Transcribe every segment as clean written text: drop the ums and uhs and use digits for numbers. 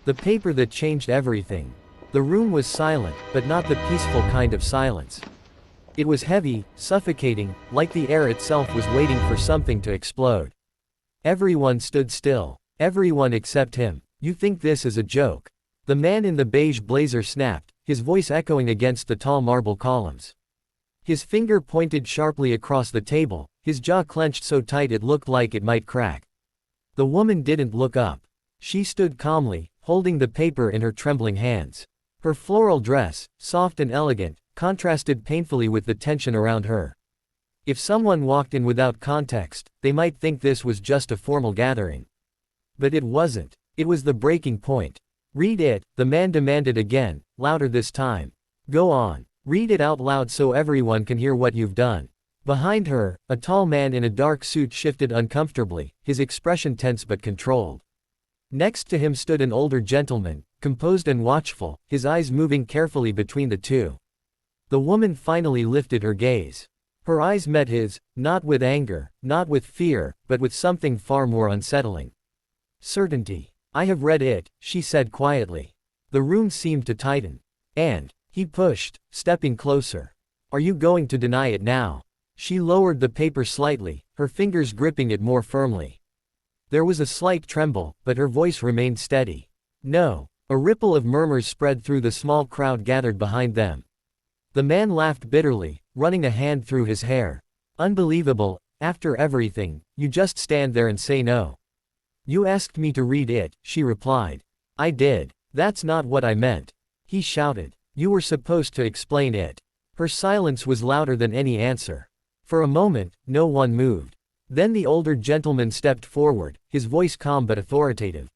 The paper that changed everything. The room was silent, but not the peaceful kind of silence. It was heavy, suffocating, like the air itself was waiting for something to explode. Everyone stood still. Everyone except him. "You think this is a joke?" The man in the beige blazer snapped, his voice echoing against the tall marble columns. His finger pointed sharply across the table, his jaw clenched so tight it looked like it might crack. The woman didn't look up. She stood calmly, holding the paper in her trembling hands. Her floral dress, soft and elegant, contrasted painfully with the tension around her. If someone walked in without context, they might think this was just a formal gathering. But it wasn't. It was the breaking point. "Read it," the man demanded again, louder this time. "Go on. Read it out loud so everyone can hear what you've done." Behind her, a tall man in a dark suit shifted uncomfortably, his expression tense but controlled. Next to him stood an older gentleman, composed and watchful, his eyes moving carefully between the two. The woman finally lifted her gaze. Her eyes met his, not with anger, not with fear, but with something far more unsettling. "Certainty. I have read it," she said quietly. The room seemed to tighten. "And," he pushed, stepping closer. "Are you going to deny it now?" She lowered the paper slightly, her fingers gripping it more firmly. There was a slight tremble, but her voice remained steady. "No." A ripple of murmurs spread through the small crowd gathered behind them. The man laughed bitterly, running a hand through his hair. "Unbelievable, after everything, you just stand there and say no." "You asked me to read it," she replied. "I did. That's not what I meant." He shouted. "You were supposed to explain it." Her silence was louder than any answer. For a moment, no one moved. Then the older gentleman stepped forward, his voice calm but authoritative.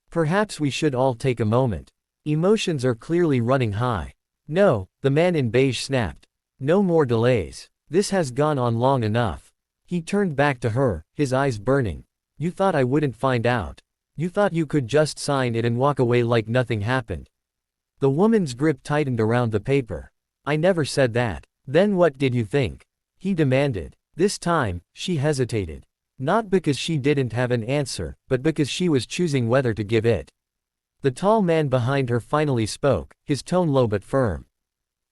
"Perhaps we should all take a moment. Emotions are clearly running high." "No," the man in beige snapped. "No more delays. This has gone on long enough." He turned back to her, his eyes burning. "You thought I wouldn't find out. You thought you could just sign it and walk away like nothing happened." The woman's grip tightened around the paper. "I never said that." "Then what did you think?" he demanded. This time, she hesitated. Not because she didn't have an answer, but because she was choosing whether to give it. The tall man behind her finally spoke, his tone low but firm.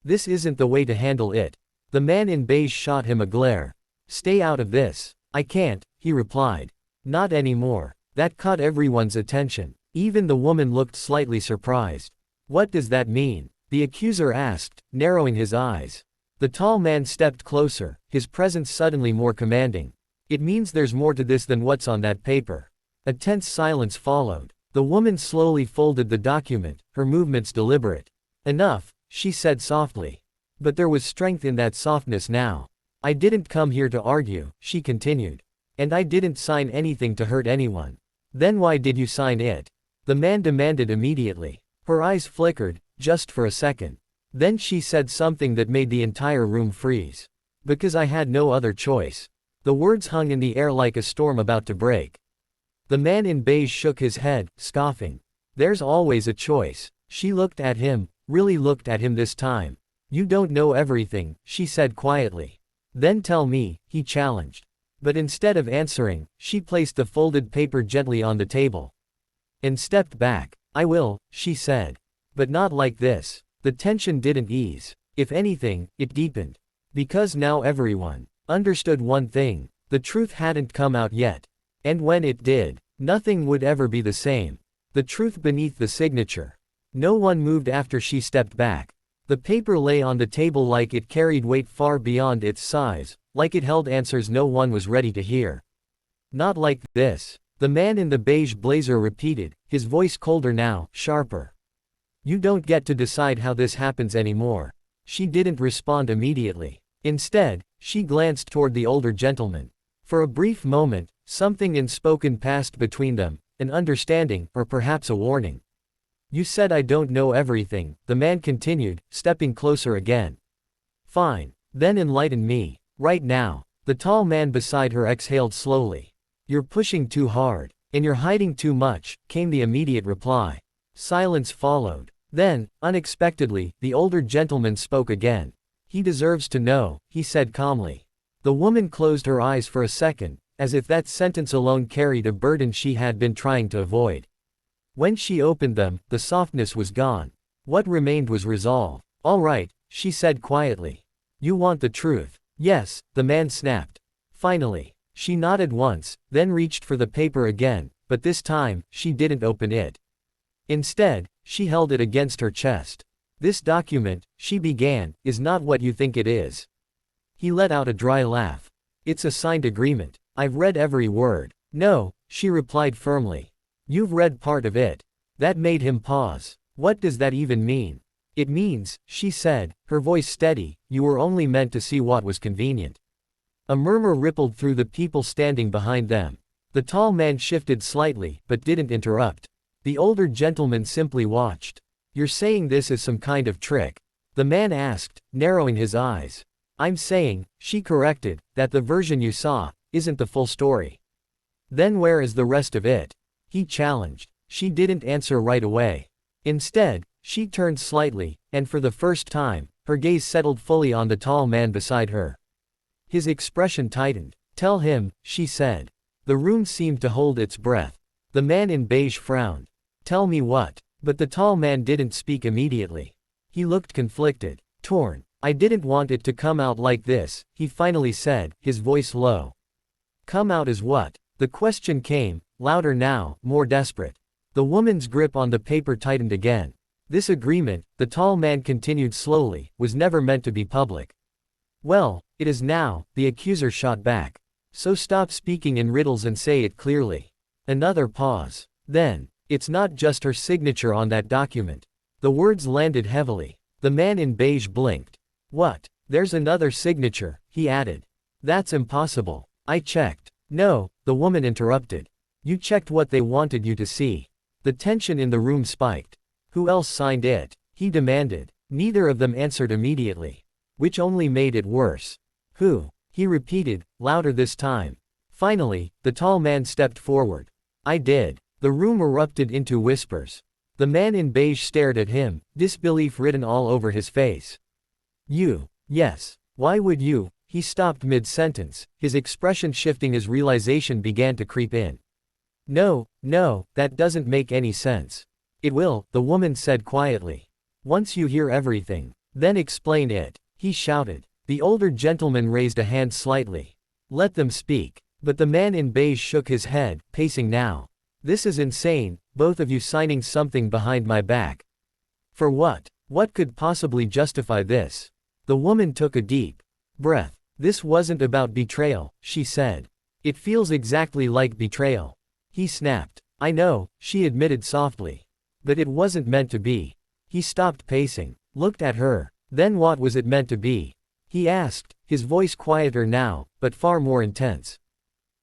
"This isn't the way to handle it." The man in beige shot him a glare. "Stay out of this." "I can't," he replied. "Not anymore." That caught everyone's attention. Even the woman looked slightly surprised. "What does that mean?" the accuser asked, narrowing his eyes. The tall man stepped closer, his presence suddenly more commanding. "It means there's more to this than what's on that paper." A tense silence followed. The woman slowly folded the document, her movements deliberate. "Enough," she said softly. But there was strength in that softness now. "I didn't come here to argue," she continued. "And I didn't sign anything to hurt anyone." "Then why did you sign it?" the man demanded immediately. Her eyes flickered, just for a second. Then she said something that made the entire room freeze. "Because I had no other choice." The words hung in the air like a storm about to break. The man in beige shook his head, scoffing. "There's always a choice." She looked at him, really looked at him this time. "You don't know everything," she said quietly. "Then tell me," he challenged. But instead of answering, she placed the folded paper gently on the table. And stepped back. "I will," she said. "But not like this." The tension didn't ease. If anything, it deepened. Because now everyone understood one thing. The truth hadn't come out yet. And when it did, nothing would ever be the same. The truth beneath the signature. No one moved after she stepped back. The paper lay on the table like it carried weight far beyond its size, like it held answers no one was ready to hear. "Not like this," the man in the beige blazer repeated, his voice colder now, sharper. "You don't get to decide how this happens anymore." She didn't respond immediately. Instead, she glanced toward the older gentleman. For a brief moment, something unspoken passed between them, an understanding, or perhaps a warning. "You said I don't know everything," the man continued, stepping closer again. "Fine. Then enlighten me. Right now." The tall man beside her exhaled slowly. "You're pushing too hard. And you're hiding too much," came the immediate reply. Silence followed. Then, unexpectedly, the older gentleman spoke again. "He deserves to know," he said calmly. The woman closed her eyes for a second, as if that sentence alone carried a burden she had been trying to avoid. When she opened them, the softness was gone. What remained was resolve. All right, she said quietly. You want the truth? Yes, the man snapped. Finally. She nodded once, then reached for the paper again, but this time, she didn't open it. Instead, she held it against her chest. This document, she began, is not what you think it is. He let out a dry laugh. It's a signed agreement. I've read every word. No, she replied firmly. You've read part of it. That made him pause. What does that even mean? It means, she said, her voice steady, you were only meant to see what was convenient. A murmur rippled through the people standing behind them. The tall man shifted slightly, but didn't interrupt. The older gentleman simply watched. You're saying this is some kind of trick? The man asked, narrowing his eyes. I'm saying, she corrected, that the version you saw isn't the full story. Then where is the rest of it? He challenged. She didn't answer right away. Instead, she turned slightly, and for the first time, her gaze settled fully on the tall man beside her. His expression tightened. Tell him, she said. The room seemed to hold its breath. The man in beige frowned. Tell me what? But the tall man didn't speak immediately. He looked conflicted, torn. I didn't want it to come out like this, he finally said, his voice low. Come out as what? The question came, louder now, more desperate. The woman's grip on the paper tightened again. This agreement, the tall man continued slowly, was never meant to be public. Well, it is now, the accuser shot back. So stop speaking in riddles and say it clearly. Another pause. Then, it's not just her signature on that document. The words landed heavily. The man in beige blinked. What? There's another signature, he added. That's impossible. I checked. No, the woman interrupted. You checked what they wanted you to see. The tension in the room spiked. Who else signed it? He demanded. Neither of them answered immediately. Which only made it worse. Who? He repeated, louder this time. Finally, the tall man stepped forward. I did. The room erupted into whispers. The man in beige stared at him, disbelief written all over his face. You? Yes. Why would you? He stopped mid-sentence, his expression shifting as realization began to creep in. No, that doesn't make any sense. It will, the woman said quietly. Once you hear everything, then explain it, he shouted. The older gentleman raised a hand slightly. Let them speak. But the man in beige shook his head, pacing now. This is insane, both of you signing something behind my back. For what? What could possibly justify this? The woman took a deep breath. This wasn't about betrayal, she said. It feels exactly like betrayal. He snapped. I know, she admitted softly. But it wasn't meant to be. He stopped pacing, looked at her. Then what was it meant to be? He asked, his voice quieter now, but far more intense.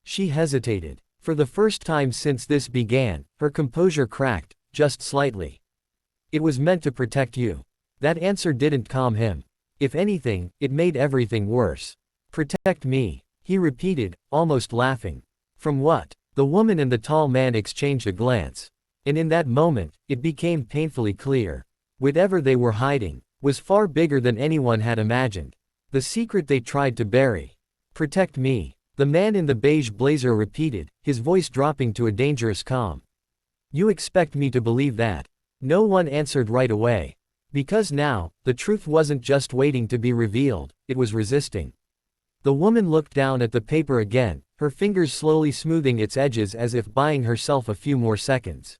She hesitated. For the first time since this began, her composure cracked, just slightly. It was meant to protect you. That answer didn't calm him. If anything, it made everything worse. Protect me, he repeated, almost laughing. From what? The woman and the tall man exchanged a glance. And in that moment, it became painfully clear. Whatever they were hiding, was far bigger than anyone had imagined. The secret they tried to bury. Protect me. The man in the beige blazer repeated, his voice dropping to a dangerous calm. You expect me to believe that? No one answered right away. Because now, the truth wasn't just waiting to be revealed, it was resisting. The woman looked down at the paper again, her fingers slowly smoothing its edges as if buying herself a few more seconds.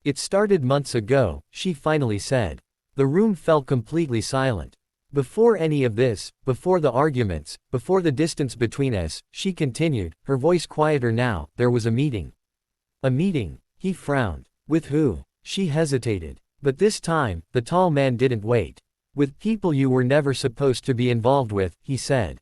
It started months ago, she finally said. The room fell completely silent. Before any of this, before the arguments, before the distance between us, she continued, her voice quieter now, there was a meeting. A meeting? He frowned. With who? She hesitated. But this time, the tall man didn't wait. With people you were never supposed to be involved with, he said.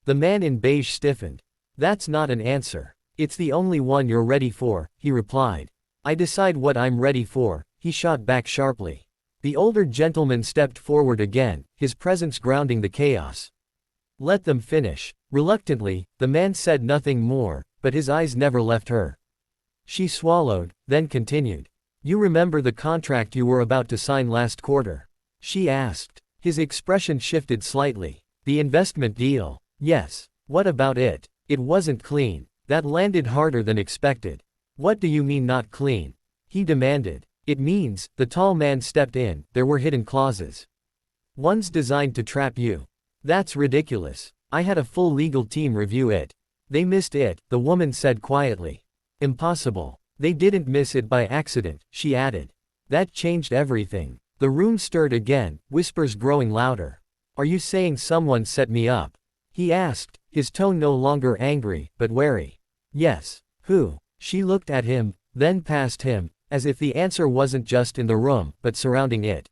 The man in beige stiffened. That's not an answer. It's the only one you're ready for, he replied. I decide what I'm ready for, he shot back sharply. The older gentleman stepped forward again, his presence grounding the chaos. Let them finish. Reluctantly, the man said nothing more, but his eyes never left her. She swallowed, then continued. You remember the contract you were about to sign last quarter? She asked. His expression shifted slightly. The investment deal. Yes. What about it? It wasn't clean. That landed harder than expected. What do you mean not clean? he demanded. It means, the tall man stepped in, there were hidden clauses. One's designed to trap you. That's ridiculous. I had a full legal team review it. They missed it, the woman said quietly. Impossible. They didn't miss it by accident, she added. That changed everything. The room stirred again, whispers growing louder. Are you saying someone set me up? He asked, his tone no longer angry, but wary. Yes. Who? She looked at him, then past him, as if the answer wasn't just in the room, but surrounding it.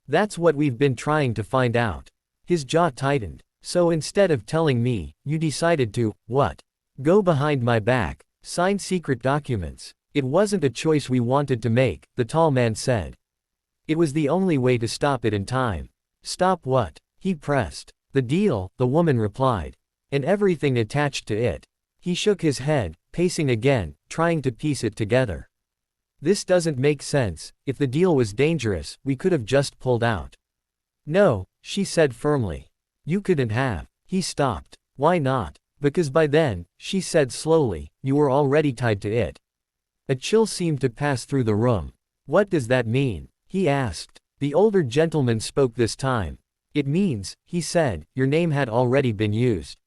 That's what we've been trying to find out. His jaw tightened. So instead of telling me, you decided to, what? Go behind my back, sign secret documents. It wasn't a choice we wanted to make, the tall man said. It was the only way to stop it in time. Stop what? He pressed. The deal, the woman replied. And everything attached to it. He shook his head, pacing again, trying to piece it together. This doesn't make sense. If the deal was dangerous, we could have just pulled out. No, she said firmly. You couldn't have. He stopped. Why not? Because by then, she said slowly, you were already tied to it. A chill seemed to pass through the room. What does that mean? He asked. The older gentleman spoke this time. It means, he said, your name had already been used.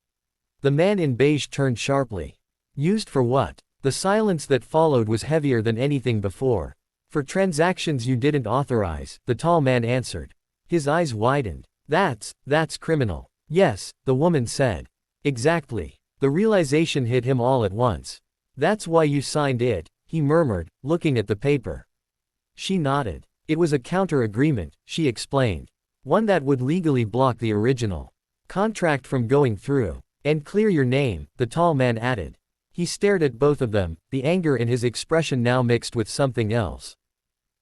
The man in beige turned sharply. Used for what? The silence that followed was heavier than anything before. For transactions you didn't authorize, the tall man answered. His eyes widened. That's criminal. Yes, the woman said. Exactly. The realization hit him all at once. That's why you signed it, he murmured, looking at the paper. She nodded. It was a counter-agreement, she explained. One that would legally block the original contract from going through. And clear your name, the tall man added. He stared at both of them, the anger in his expression now mixed with something else.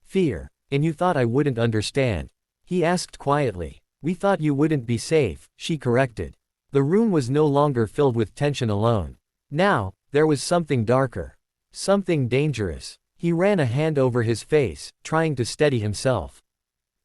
Fear. And you thought I wouldn't understand? He asked quietly. We thought you wouldn't be safe, she corrected. The room was no longer filled with tension alone. Now, there was something darker. Something dangerous. He ran a hand over his face, trying to steady himself.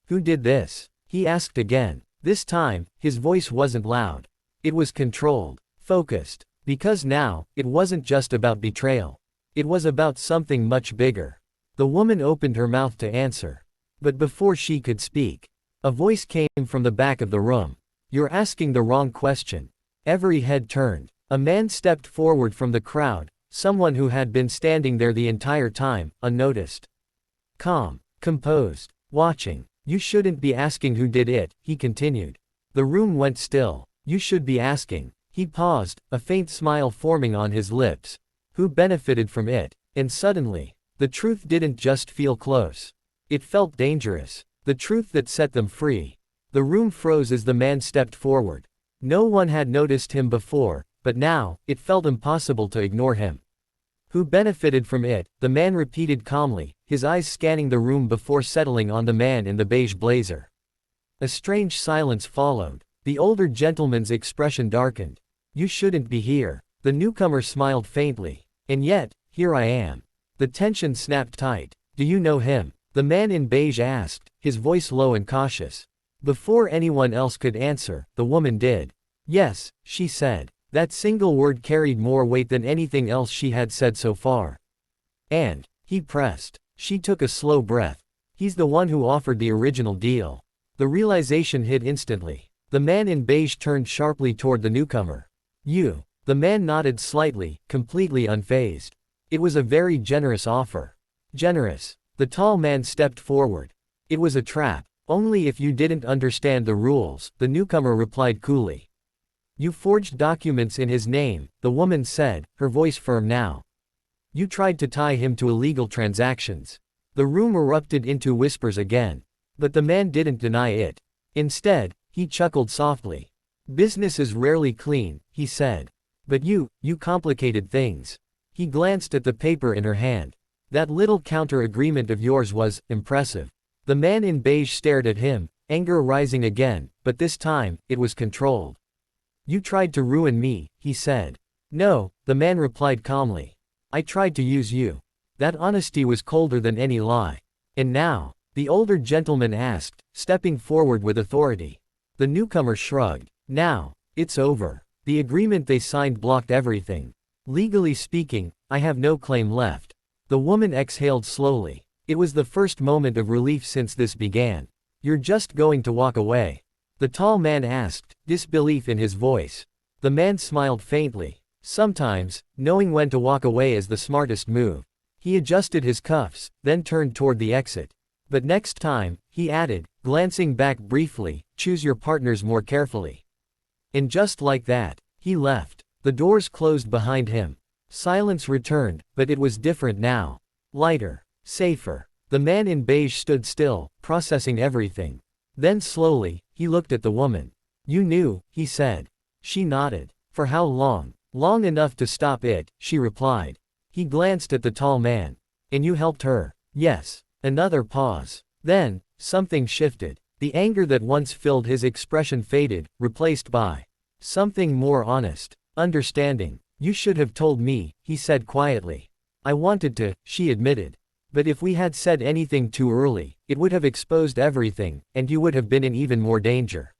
Who did this? He asked again. This time, his voice wasn't loud. It was controlled, focused. Because now, it wasn't just about betrayal. It was about something much bigger. The woman opened her mouth to answer. But before she could speak, a voice came from the back of the room. You're asking the wrong question. Every head turned. A man stepped forward from the crowd, someone who had been standing there the entire time, unnoticed. Calm, composed, watching. You shouldn't be asking who did it, he continued. The room went still. You should be asking. He paused, a faint smile forming on his lips. Who benefited from it? And suddenly, the truth didn't just feel close. It felt dangerous. The truth that set them free. The room froze as the man stepped forward. No one had noticed him before, but now, it felt impossible to ignore him. Who benefited from it? The man repeated calmly, his eyes scanning the room before settling on the man in the beige blazer. A strange silence followed. The older gentleman's expression darkened. You shouldn't be here. The newcomer smiled faintly. And yet, here I am. The tension snapped tight. Do you know him? The man in beige asked, his voice low and cautious. Before anyone else could answer, the woman did. Yes, she said. That single word carried more weight than anything else she had said so far. And, he pressed. She took a slow breath. He's the one who offered the original deal. The realization hit instantly. The man in beige turned sharply toward the newcomer. You. The man nodded slightly, completely unfazed. It was a very generous offer. Generous. The tall man stepped forward. It was a trap. Only if you didn't understand the rules, the newcomer replied coolly. You forged documents in his name, the woman said, her voice firm now. You tried to tie him to illegal transactions. The room erupted into whispers again. But the man didn't deny it. Instead, he chuckled softly. Business is rarely clean, he said. But you complicated things. He glanced at the paper in her hand. That little counter-agreement of yours was impressive. The man in beige stared at him, anger rising again, but this time, it was controlled. You tried to ruin me, he said. No, the man replied calmly. I tried to use you. That honesty was colder than any lie. And now, the older gentleman asked, stepping forward with authority. The newcomer shrugged. Now, it's over. The agreement they signed blocked everything. Legally speaking, I have no claim left. The woman exhaled slowly. It was the first moment of relief since this began. "You're just going to walk away?" the tall man asked, disbelief in his voice. The man smiled faintly. "Sometimes, knowing when to walk away is the smartest move." He adjusted his cuffs, then turned toward the exit. "But next time," he added, glancing back briefly, "choose your partners more carefully." And just like that, he left. The doors closed behind him. Silence returned, but it was different now. Lighter. Safer. The man in beige stood still, processing everything. Then slowly, he looked at the woman. "You knew," he said. She nodded. "For how long?" "Long enough to stop it," she replied. He glanced at the tall man. "And you helped her?" "Yes." Another pause. Then, something shifted. The anger that once filled his expression faded, replaced by something more honest. "Understanding. You should have told me," he said quietly. "I wanted to," she admitted. "But if we had said anything too early, it would have exposed everything, and you would have been in even more danger."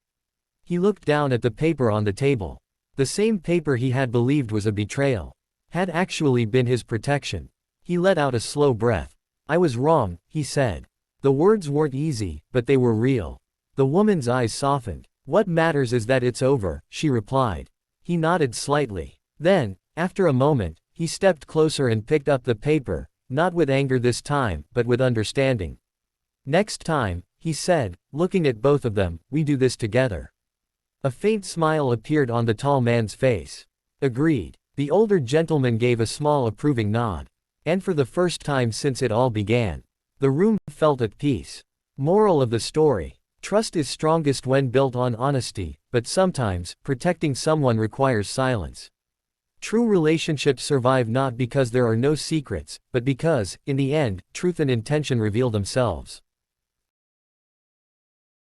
He looked down at the paper on the table. The same paper he had believed was a betrayal had actually been his protection. He let out a slow breath. "I was wrong," he said. The words weren't easy, but they were real. The woman's eyes softened. "What matters is that it's over," she replied. He nodded slightly. Then, after a moment, he stepped closer and picked up the paper, not with anger this time, but with understanding. "Next time," he said, looking at both of them, "we do this together." A faint smile appeared on the tall man's face. "Agreed." The older gentleman gave a small approving nod. And for the first time since it all began, the room felt at peace. Moral of the story: trust is strongest when built on honesty, but sometimes, protecting someone requires silence. True relationships survive not because there are no secrets, but because, in the end, truth and intention reveal themselves.